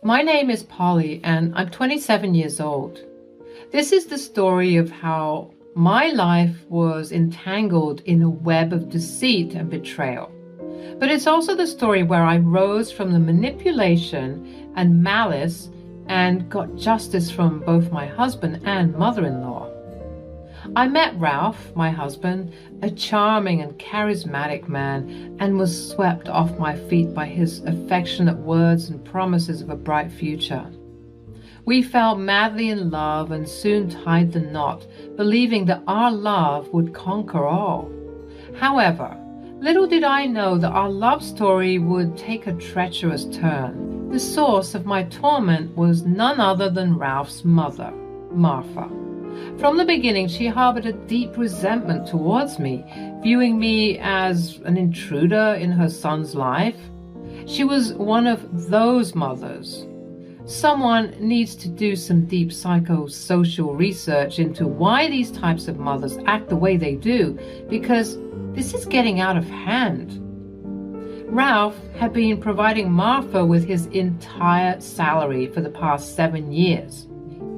My name is Polly and I'm 27 years old. This is the story of how my life was entangled in a web of deceit and betrayal. But it's also the story where I rose from the manipulation and malice and got justice from both my husband and mother-in-law. I met Ralph, my husband, a charming and charismatic man, and was swept off my feet by his affectionate words and promises of a bright future. We fell madly in love and soon tied the knot, believing that our love would conquer all. However, little did I know that our love story would take a treacherous turn. The source of my torment was none other than Ralph's mother, Martha. From the beginning, she harbored a deep resentment towards me, viewing me as an intruder in her son's life. She was one of those mothers. Someone needs to do some deep psychosocial research into why these types of mothers act the way they do, because this is getting out of hand. Ralph had been providing Martha with his entire salary for the past 7 years.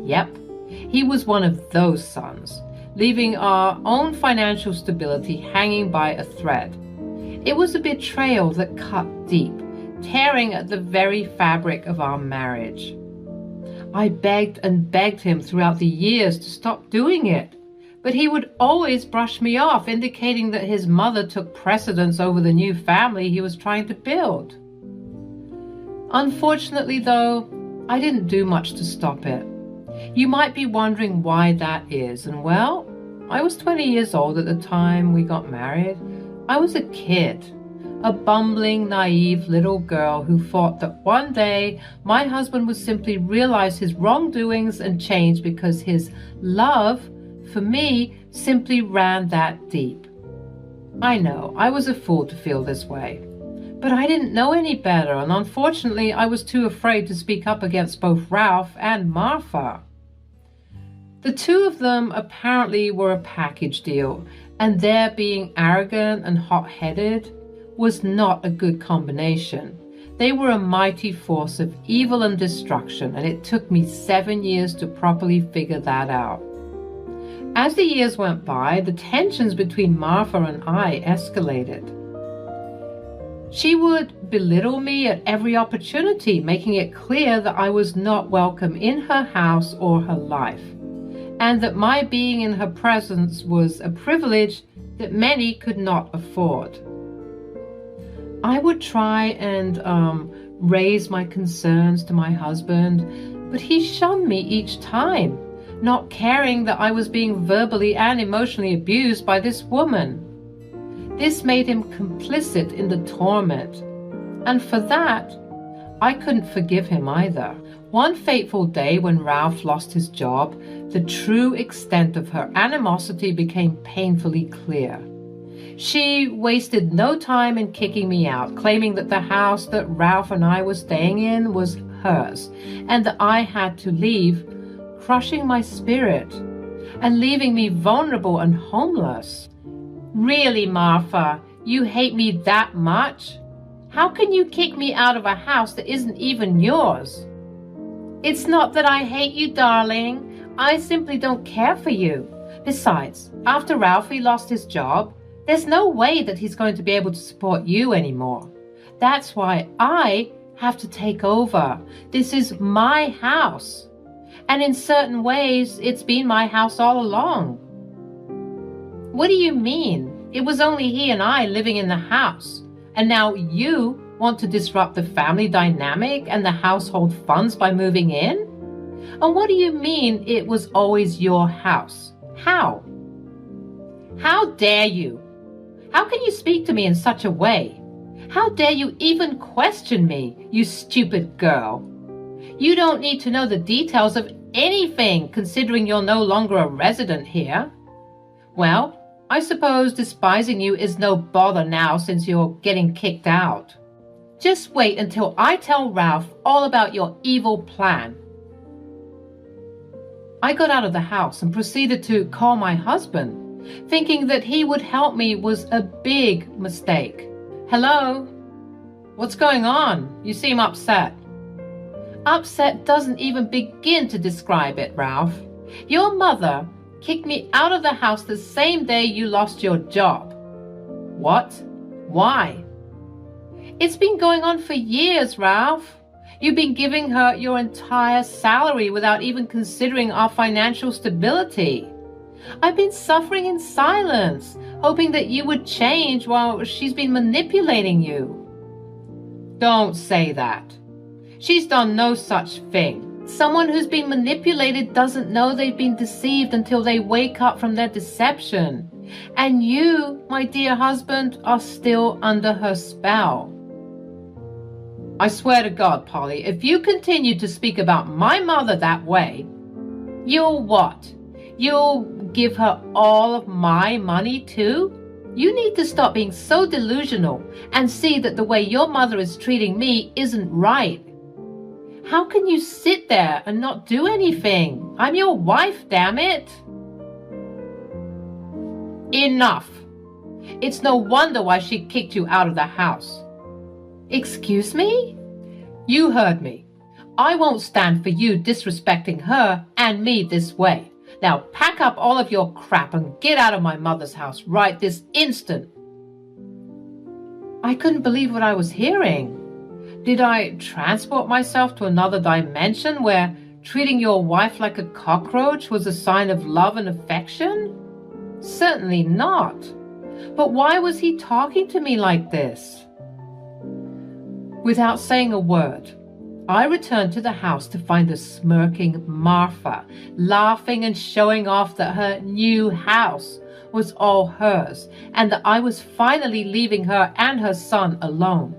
Yep. He was one of those sons, leaving our own financial stability hanging by a thread. It was a betrayal that cut deep, tearing at the very fabric of our marriage. I begged and begged him throughout the years to stop doing it, but he would always brush me off, indicating that his mother took precedence over the new family he was trying to build. Unfortunately, though, I didn't do much to stop it. You might be wondering why that is, and well, I was 20 years old at the time we got married. I was a kid, a bumbling, naive little girl who thought that one day my husband would simply realize his wrongdoings and change because his love for me simply ran that deep. I know, I was a fool to feel this way. But I didn't know any better, and unfortunately I was too afraid to speak up against both Ralph and Martha. The two of them apparently were a package deal, and their being arrogant and hot-headed was not a good combination. They were a mighty force of evil and destruction, and it took me 7 years to properly figure that out. As the years went by, the tensions between Martha and I escalated. She would belittle me at every opportunity, making it clear that I was not welcome in her house or her life, and that my being in her presence was a privilege that many could not afford. I would try and raise my concerns to my husband, but he shunned me each time, not caring that I was being verbally and emotionally abused by this woman. This made him complicit in the torment, and for that, I couldn't forgive him either. One fateful day when Ralph lost his job, the true extent of her animosity became painfully clear. She wasted no time in kicking me out, claiming that the house that Ralph and I were staying in was hers, and that I had to leave, crushing my spirit and leaving me vulnerable and homeless. Really, Martha, you hate me that much? How can you kick me out of a house that isn't even yours? It's not that I hate you, darling. I simply don't care for you. Besides, after Ralphie lost his job, there's no way that he's going to be able to support you anymore. That's why I have to take over. This is my house. And in certain ways, it's been my house all along. What do you mean? It was only he and I living in the house, and now you want to disrupt the family dynamic and the household funds by moving in? And what do you mean it was always your house? How? How dare you? How can you speak to me in such a way? How dare you even question me, you stupid girl? You don't need to know the details of anything, considering you're no longer a resident here. Well, I suppose despising you is no bother now since you're getting kicked out. Just wait until I tell Ralph all about your evil plan. I got out of the house and proceeded to call my husband, thinking that he would help me was a big mistake. Hello? What's going on? You seem upset. Upset doesn't even begin to describe it, Ralph. Your mother kicked me out of the house the same day you lost your job. What? Why? It's been going on for years, Ralph. You've been giving her your entire salary without even considering our financial stability. I've been suffering in silence, hoping that you would change while she's been manipulating you. Don't say that. She's done no such thing. Someone who's been manipulated doesn't know they've been deceived until they wake up from their deception. And you, my dear husband, are still under her spell. I swear to God, Polly, if you continue to speak about my mother that way, you'll what? You'll give her all of my money too? You need to stop being so delusional and see that the way your mother is treating me isn't right. How can you sit there and not do anything? I'm your wife, damn it. Enough. It's no wonder why she kicked you out of the house. Excuse me? You heard me. I won't stand for you disrespecting her and me this way. Now pack up all of your crap and get out of my mother's house right this instant. I couldn't believe what I was hearing. Did I transport myself to another dimension where treating your wife like a cockroach was a sign of love and affection? Certainly not. But why was he talking to me like this? Without saying a word, I returned to the house to find a smirking Martha, laughing and showing off that her new house was all hers and that I was finally leaving her and her son alone.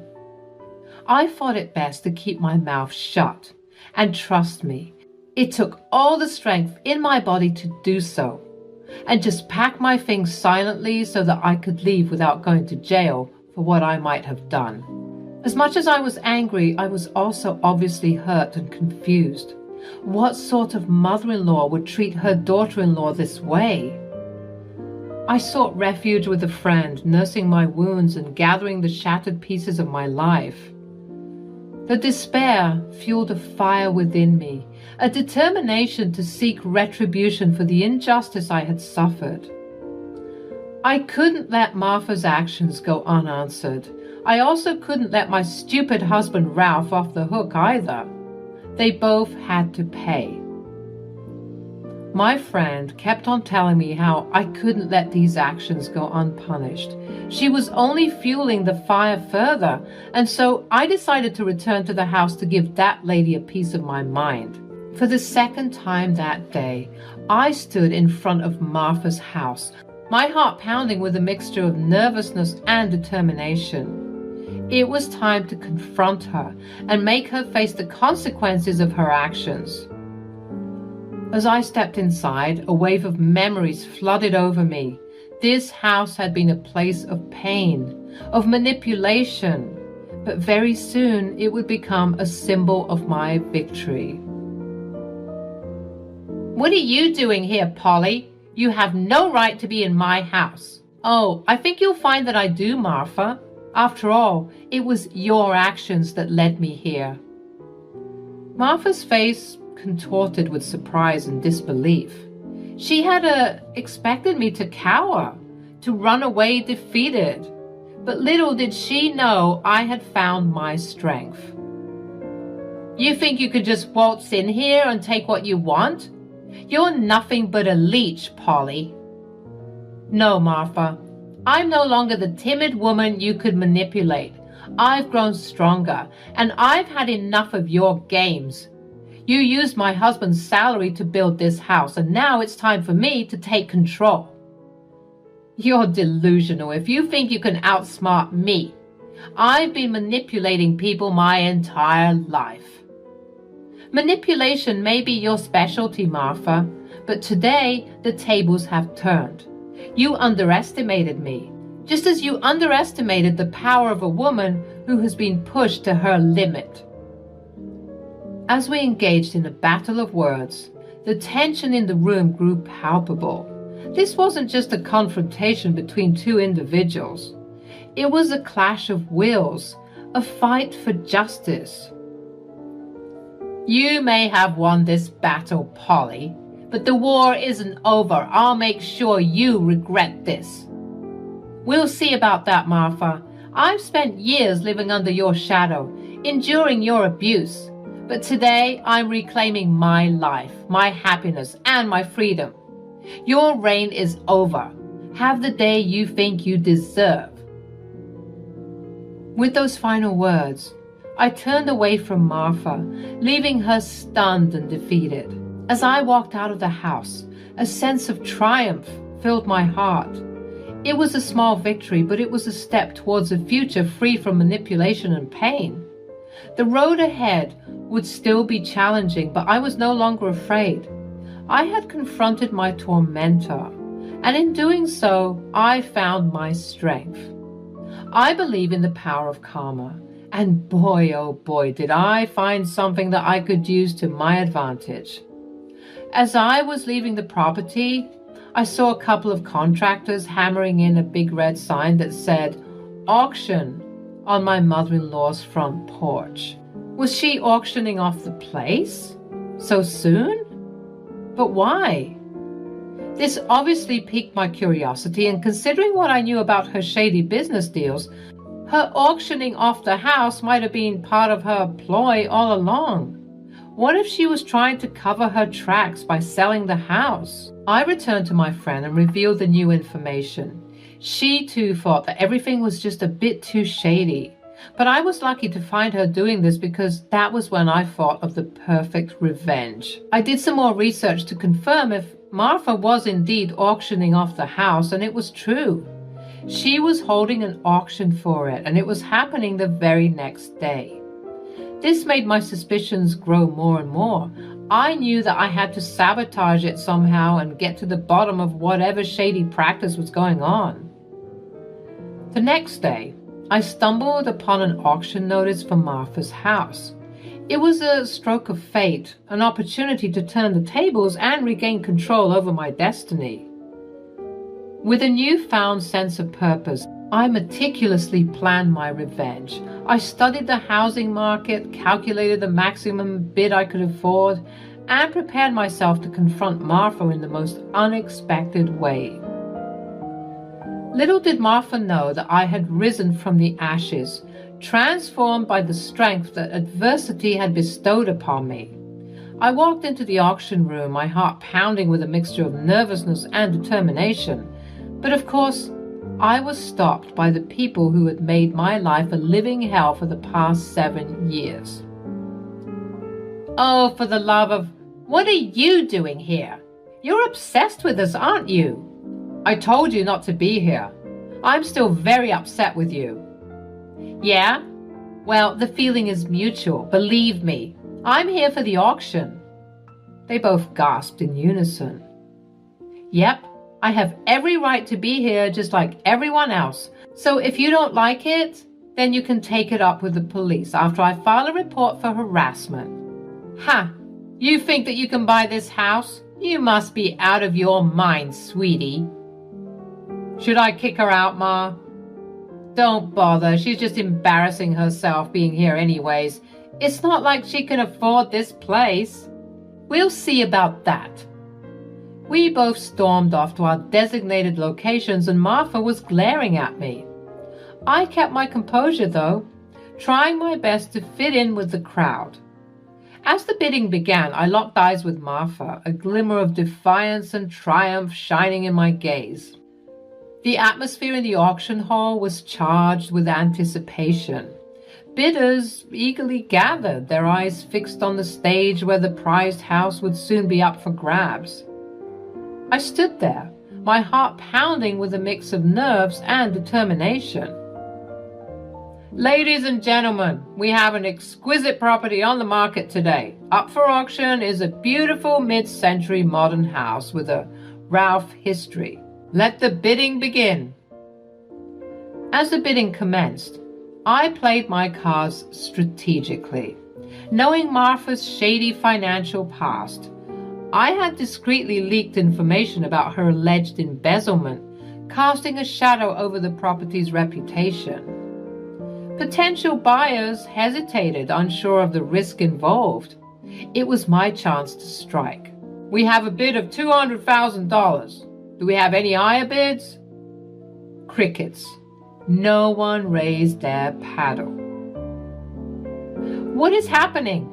I thought it best to keep my mouth shut, and trust me, it took all the strength in my body to do so, and just pack my things silently so that I could leave without going to jail for what I might have done. As much as I was angry, I was also obviously hurt and confused. What sort of mother-in-law would treat her daughter-in-law this way? I sought refuge with a friend, nursing my wounds and gathering the shattered pieces of my life. The despair fueled a fire within me, a determination to seek retribution for the injustice I had suffered. I couldn't let Martha's actions go unanswered. I also couldn't let my stupid husband Ralph off the hook either. They both had to pay. My friend kept on telling me how I couldn't let these actions go unpunished. She was only fueling the fire further, and so I decided to return to the house to give that lady a piece of my mind. For the second time that day, I stood in front of Martha's house, my heart pounding with a mixture of nervousness and determination. It was time to confront her and make her face the consequences of her actions. As I stepped inside, a wave of memories flooded over me. This house had been a place of pain, of manipulation, but very soon it would become a symbol of my victory. What are you doing here, Polly? You have no right to be in my house. Oh, I think you'll find that I do, Martha. After all, it was your actions that led me here. Martha's face contorted with surprise and disbelief. She had expected me to cower, to run away defeated. But little did she know I had found my strength. You think you could just waltz in here and take what you want? You're nothing but a leech, Polly. No, Martha. I'm no longer the timid woman you could manipulate. I've grown stronger, and I've had enough of your games. You used my husband's salary to build this house, and now it's time for me to take control. You're delusional if you think you can outsmart me. I've been manipulating people my entire life. Manipulation may be your specialty, Martha, but today the tables have turned. You underestimated me, just as you underestimated the power of a woman who has been pushed to her limit. As we engaged in a battle of words, the tension in the room grew palpable. This wasn't just a confrontation between two individuals. It was a clash of wills, a fight for justice. You may have won this battle, Polly, but the war isn't over. I'll make sure you regret this. We'll see about that, Martha. I've spent years living under your shadow, enduring your abuse. But today I'm reclaiming my life, my happiness, and my freedom. Your reign is over. Have the day you think you deserve. With those final words, I turned away from Martha, leaving her stunned and defeated. As I walked out of the house, a sense of triumph filled my heart. It was a small victory, but it was a step towards a future free from manipulation and pain. The road ahead would still be challenging, but I was no longer afraid. I had confronted my tormentor, and in doing so, I found my strength. I believe in the power of karma, and boy, oh boy, did I find something that I could use to my advantage. As I was leaving the property, I saw a couple of contractors hammering in a big red sign that said, "Auction," on my mother-in-law's front porch. Was she auctioning off the place? So soon? But why? This obviously piqued my curiosity, and considering what I knew about her shady business deals, her auctioning off the house might have been part of her ploy all along. What if she was trying to cover her tracks by selling the house? I returned to my friend and revealed the new information. She too thought that everything was just a bit too shady. But I was lucky to find her doing this because that was when I thought of the perfect revenge. I did some more research to confirm if Martha was indeed auctioning off the house, and it was true. She was holding an auction for it, and it was happening the very next day. This made my suspicions grow more and more. I knew that I had to sabotage it somehow and get to the bottom of whatever shady practice was going on. The next day, I stumbled upon an auction notice for Martha's house. It was a stroke of fate, an opportunity to turn the tables and regain control over my destiny. With a newfound sense of purpose, I meticulously planned my revenge. I studied the housing market, calculated the maximum bid I could afford, and prepared myself to confront Martha in the most unexpected way. Little did Martha know that I had risen from the ashes, transformed by the strength that adversity had bestowed upon me. I walked into the auction room, my heart pounding with a mixture of nervousness and determination. But of course, I was stopped by the people who had made my life a living hell for the past 7 years. "Oh, for the love of... What are you doing here? You're obsessed with us, aren't you? I told you not to be here. I'm still very upset with you." "Yeah? Well, the feeling is mutual, believe me. I'm here for the auction." They both gasped in unison. "Yep, I have every right to be here just like everyone else. So if you don't like it, then you can take it up with the police after I file a report for harassment." "Ha! You think that you can buy this house? You must be out of your mind, sweetie." "Should I kick her out, Ma?" "Don't bother. She's just embarrassing herself being here anyways. It's not like she can afford this place." "We'll see about that." We both stormed off to our designated locations, and Martha was glaring at me. I kept my composure, though, trying my best to fit in with the crowd. As the bidding began, I locked eyes with Martha, a glimmer of defiance and triumph shining in my gaze. The atmosphere in the auction hall was charged with anticipation. Bidders eagerly gathered, their eyes fixed on the stage where the prized house would soon be up for grabs. I stood there, my heart pounding with a mix of nerves and determination. "Ladies and gentlemen, we have an exquisite property on the market today. Up for auction is a beautiful mid-century modern house with a Ralph history. Let the bidding begin." As the bidding commenced, I played my cards strategically. Knowing Martha's shady financial past, I had discreetly leaked information about her alleged embezzlement, casting a shadow over the property's reputation. Potential buyers hesitated, unsure of the risk involved. It was my chance to strike. We have a bid of $200,000. Do we have any higher bids? Crickets. No one raised their paddle. What is happening?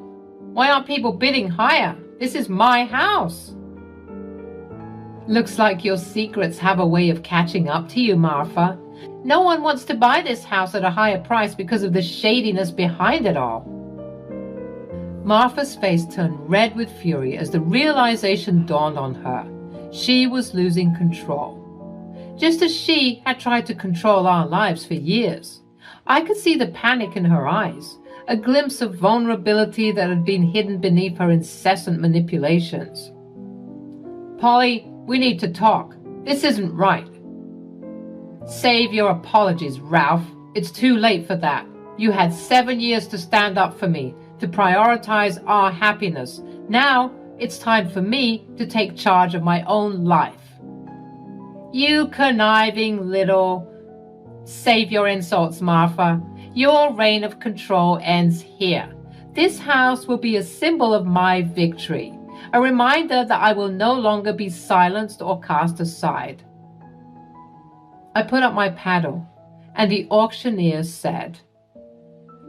Why aren't people bidding higher? This is my house. Looks like your secrets have a way of catching up to you, Marfa. No one wants to buy this house at a higher price because of the shadiness behind it all. Marfa's face turned red with fury as the realization dawned on her. She was losing control. Just as she had tried to control our lives for years. I could see the panic in her eyes, a glimpse of vulnerability that had been hidden beneath her incessant manipulations. Polly, we need to talk. This isn't right. Save your apologies, Ralph. It's too late for that. You had 7 years to stand up for me, to prioritize our happiness. Now it's time for me to take charge of my own life. You conniving little... Save your insults, Marfa. Your reign of control ends here. This house will be a symbol of my victory, a reminder that I will no longer be silenced or cast aside. I put up my paddle, and the auctioneer said,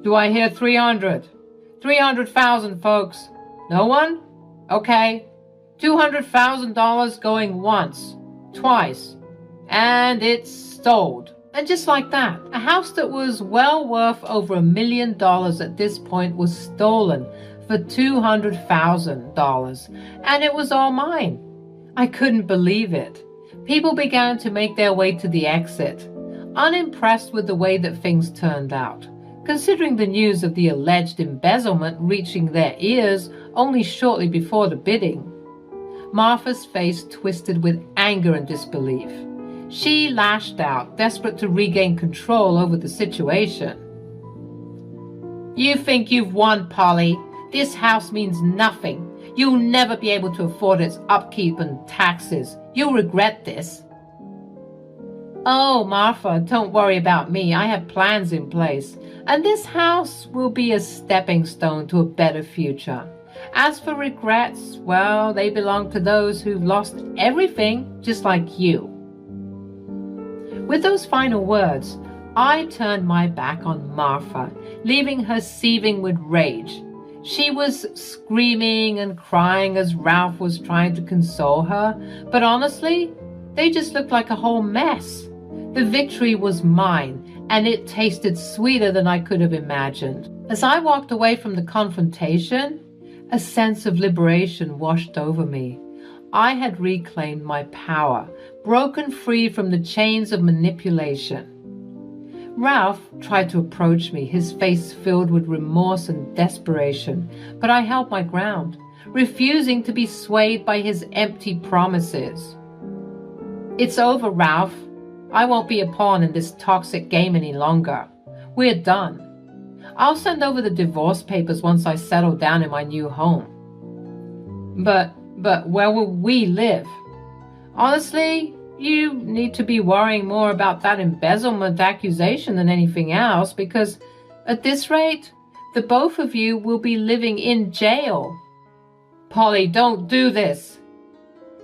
Do I hear 300? 300,000, folks. No one? Okay. $200,000 going once, twice, and it's sold. And just like that, a house that was well worth over $1 million at this point was stolen for $200,000, and it was all mine. I couldn't believe it. People began to make their way to the exit, unimpressed with the way that things turned out, considering the news of the alleged embezzlement reaching their ears only shortly before the bidding. Marfa's face twisted with anger and disbelief. She lashed out, desperate to regain control over the situation. You think you've won, Polly. This house means nothing. You'll never be able to afford its upkeep and taxes. You'll regret this. Oh, Marfa, don't worry about me. I have plans in place, and this house will be a stepping stone to a better future. As for regrets, well, they belong to those who've lost everything, just like you. With those final words, I turned my back on Marfa, leaving her seething with rage. She was screaming and crying as Ralph was trying to console her, but honestly, they just looked like a whole mess. The victory was mine, and it tasted sweeter than I could have imagined. As I walked away from the confrontation, a sense of liberation washed over me. I had reclaimed my power, broken free from the chains of manipulation. Ralph tried to approach me, his face filled with remorse and desperation, but I held my ground, refusing to be swayed by his empty promises. It's over, Ralph. I won't be a pawn in this toxic game any longer. We're done. I'll send over the divorce papers once I settle down in my new home. But where will we live? Honestly, you need to be worrying more about that embezzlement accusation than anything else, because at this rate, the both of you will be living in jail. Polly, don't do this.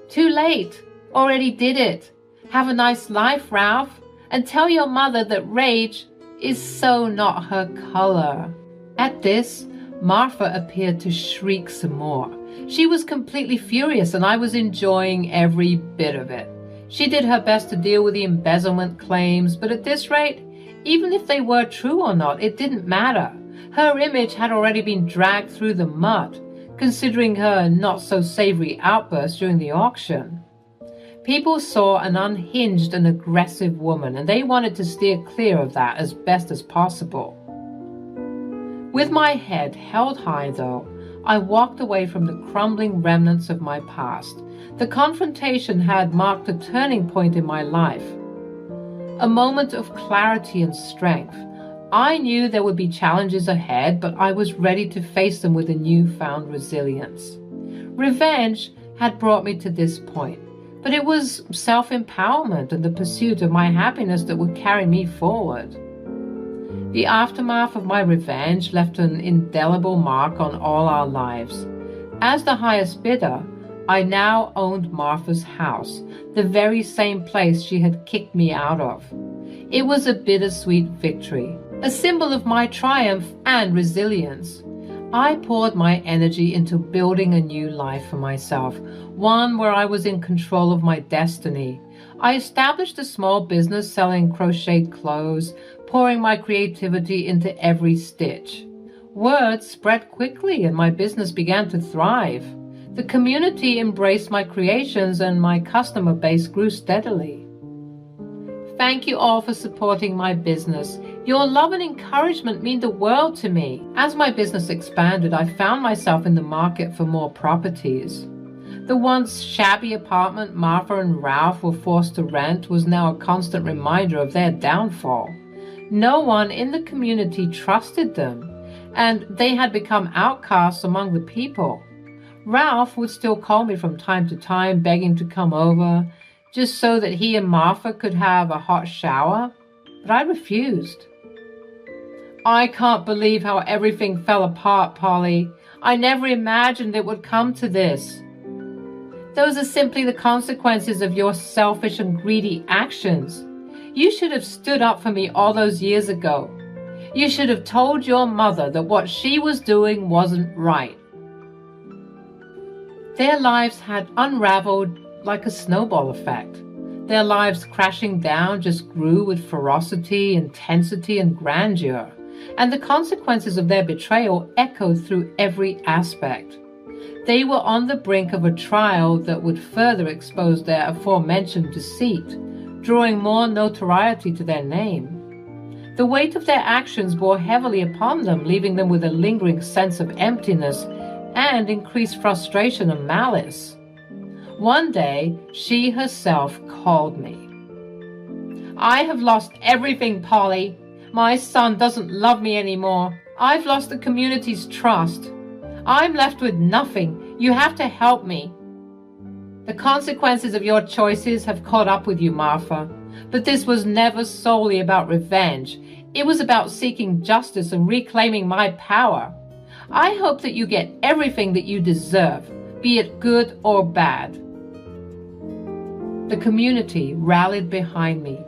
Too late. Already did it. Have a nice life, Ralph, and tell your mother that rage is so not her color. At this, Marfa appeared to shriek some more. She was completely furious, and I was enjoying every bit of it. She did her best to deal with the embezzlement claims, but at this rate, even if they were true or not, it didn't matter. Her image had already been dragged through the mud, considering her not-so-savory outburst during the auction. People saw an unhinged and aggressive woman, and they wanted to steer clear of that as best as possible. With my head held high, though, I walked away from the crumbling remnants of my past. The confrontation had marked a turning point in my life, a moment of clarity and strength. I knew there would be challenges ahead, but I was ready to face them with a newfound resilience. Revenge had brought me to this point, but it was self-empowerment and the pursuit of my happiness that would carry me forward. The aftermath of my revenge left an indelible mark on all our lives. As the highest bidder, I now owned Martha's house, the very same place she had kicked me out of. It was a bittersweet victory, a symbol of my triumph and resilience. I poured my energy into building a new life for myself, one where I was in control of my destiny. I established a small business selling crocheted clothes, pouring my creativity into every stitch. Word spread quickly and my business began to thrive. The community embraced my creations and my customer base grew steadily. Thank you all for supporting my business. Your love and encouragement mean the world to me. As my business expanded, I found myself in the market for more properties. The once shabby apartment Martha and Ralph were forced to rent was now a constant reminder of their downfall. No one in the community trusted them, and they had become outcasts among the people. Ralph would still call me from time to time, begging to come over, just so that he and Martha could have a hot shower, but I refused. I can't believe how everything fell apart, Polly. I never imagined it would come to this. Those are simply the consequences of your selfish and greedy actions. You should have stood up for me all those years ago. You should have told your mother that what she was doing wasn't right. Their lives had unraveled like a snowball effect. Their lives crashing down just grew with ferocity, intensity, and grandeur, and the consequences of their betrayal echoed through every aspect. They were on the brink of a trial that would further expose their aforementioned deceit, drawing more notoriety to their name. The weight of their actions bore heavily upon them, leaving them with a lingering sense of emptiness and increased frustration and malice. One day, she herself called me. I have lost everything, Polly. My son doesn't love me anymore. I've lost the community's trust. I'm left with nothing. You have to help me. The consequences of your choices have caught up with you, Martha. But this was never solely about revenge. It was about seeking justice and reclaiming my power. I hope that you get everything that you deserve, be it good or bad. The community rallied behind me,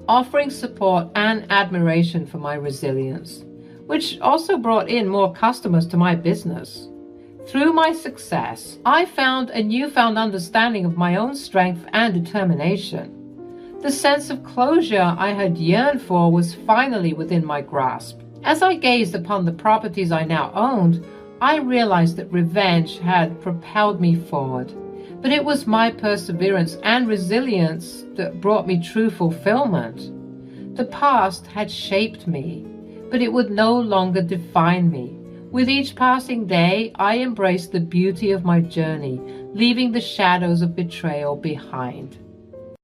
offering support and admiration for my resilience, which also brought in more customers to my business. Through my success, I found a newfound understanding of my own strength and determination. The sense of closure I had yearned for was finally within my grasp. As I gazed upon the properties I now owned, I realized that revenge had propelled me forward. But it was my perseverance and resilience that brought me true fulfillment. The past had shaped me, but it would no longer define me. With each passing day, I embraced the beauty of my journey, leaving the shadows of betrayal behind.